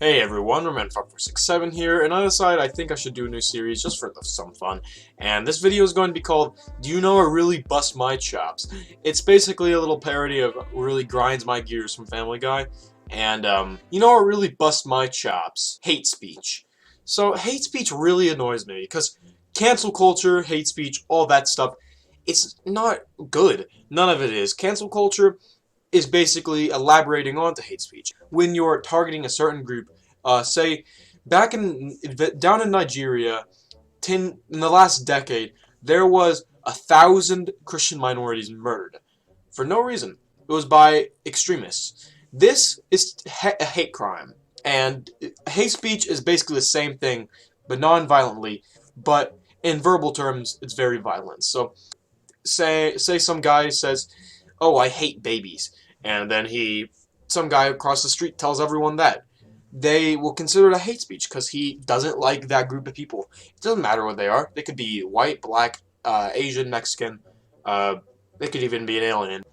Hey everyone, RomanFuck467 here, and on the side I think I should do a new series just for some fun. And this video is going to be called, Do You Know What Really Busts My Chops? It's basically a little parody of Really Grinds My Gears from Family Guy. And, you know what really busts my chops? Hate speech. So, hate speech really annoys me, because cancel culture, hate speech, all that stuff, it's not good. None of it is. Cancel culture is basically elaborating onto hate speech. When you're targeting a certain group, say, down in Nigeria, in the last decade, there was 1,000 Christian minorities murdered for no reason. It was by extremists. This is a hate crime, and hate speech is basically the same thing, but non-violently. But in verbal terms, it's very violent. So, say some guy says, "Oh, I hate babies," and then some guy across the street tells everyone that. They will consider it a hate speech because he doesn't like that group of people. It doesn't matter what they are. They could be white, black, Asian, Mexican. They could even be an alien.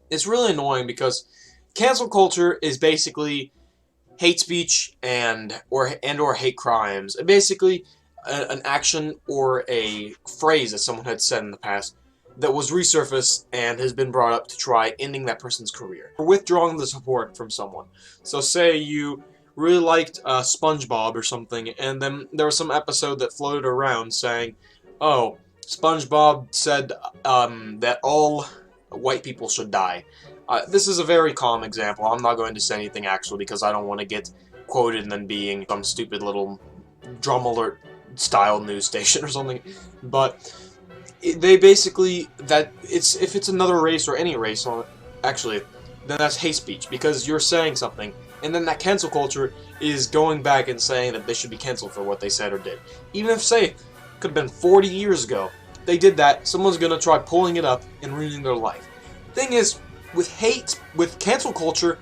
It's really annoying because cancel culture is basically hate speech and or hate crimes. Basically, an action or a phrase that someone had said in the past that was resurfaced and has been brought up to try ending that person's career, or withdrawing the support from someone. So say you really liked SpongeBob or something, and then there was some episode that floated around saying, "Oh, SpongeBob said that all white people should die." This is a very calm example. I'm not going to say anything actual because I don't want to get quoted and then being some stupid little drum alert style news station or something, but they basically, if it's another race or any race, actually, then that's hate speech, because you're saying something, and then that cancel culture is going back and saying that they should be canceled for what they said or did. Even if, say, it could have been 40 years ago, they did that, someone's gonna try pulling it up and ruining their life. Thing is, with cancel culture,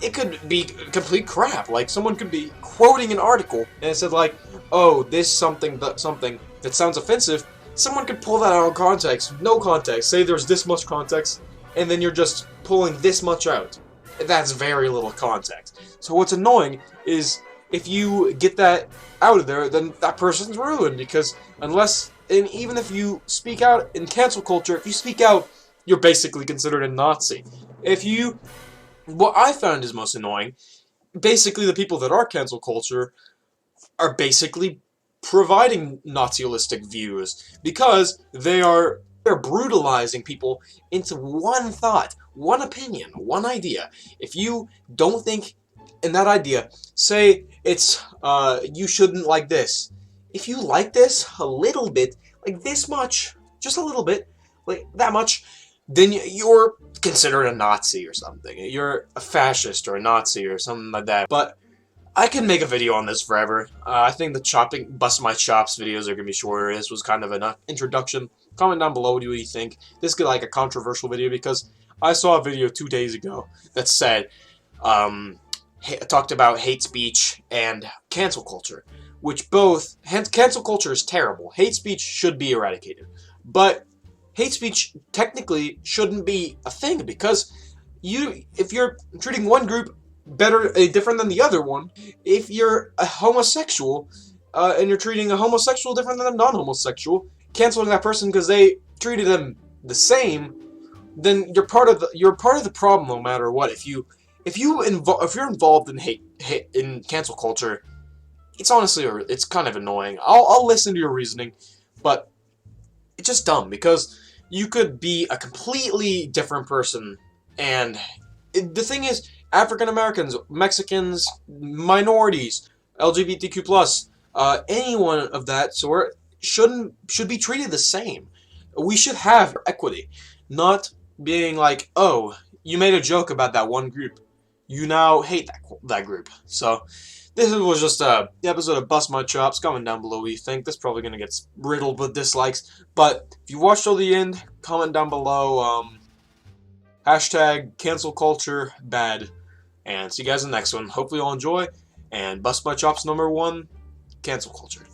it could be complete crap. Like, someone could be quoting an article, and it said like, "Oh, this something that sounds offensive." Someone could pull that out of context, no context. Say there's this much context, and then you're just pulling this much out. That's very little context. So what's annoying is if you get that out of there, then that person's ruined, because even if you speak out in cancel culture, if you speak out, you're basically considered a Nazi. What I found is most annoying, basically the people that are cancel culture are basically providing Nazi-istic views, because they're brutalizing people into one thought, one opinion, one idea. If you don't think in that idea, say it's you shouldn't like this. If you like this a little bit, like this much, just a little bit, like that much, then you're considered a Nazi or something. You're a fascist or a Nazi or something like that. But I can make a video on this forever. I think the bust my chops videos are gonna be shorter. This was kind of an introduction. Comment down below what you think. This could like a controversial video, because I saw a video 2 days ago that said, talked about hate speech and cancel culture, which cancel culture is terrible. Hate speech should be eradicated, but hate speech technically shouldn't be a thing, because if you're treating one group different than the other one, if you're a homosexual and you're treating a homosexual different than a non-homosexual, canceling that person because they treated them the same, then you're part of the problem no matter what. If you're involved in hate in cancel culture, it's kind of annoying. I'll listen to your reasoning, but it's just dumb, because you could be a completely different person, and the thing is, African Americans, Mexicans, minorities, LGBTQ+, anyone of that sort should be treated the same. We should have equity, not being like, "Oh, you made a joke about that one group, you now hate that group." So this was just a episode of Bust My Chops. Comment down below what you think. This is probably gonna get riddled with dislikes, but if you watched till the end, comment down below. Hashtag cancel culture bad. And see you guys in the next one. Hopefully you'll enjoy. And Bust My Chops #1, cancel culture.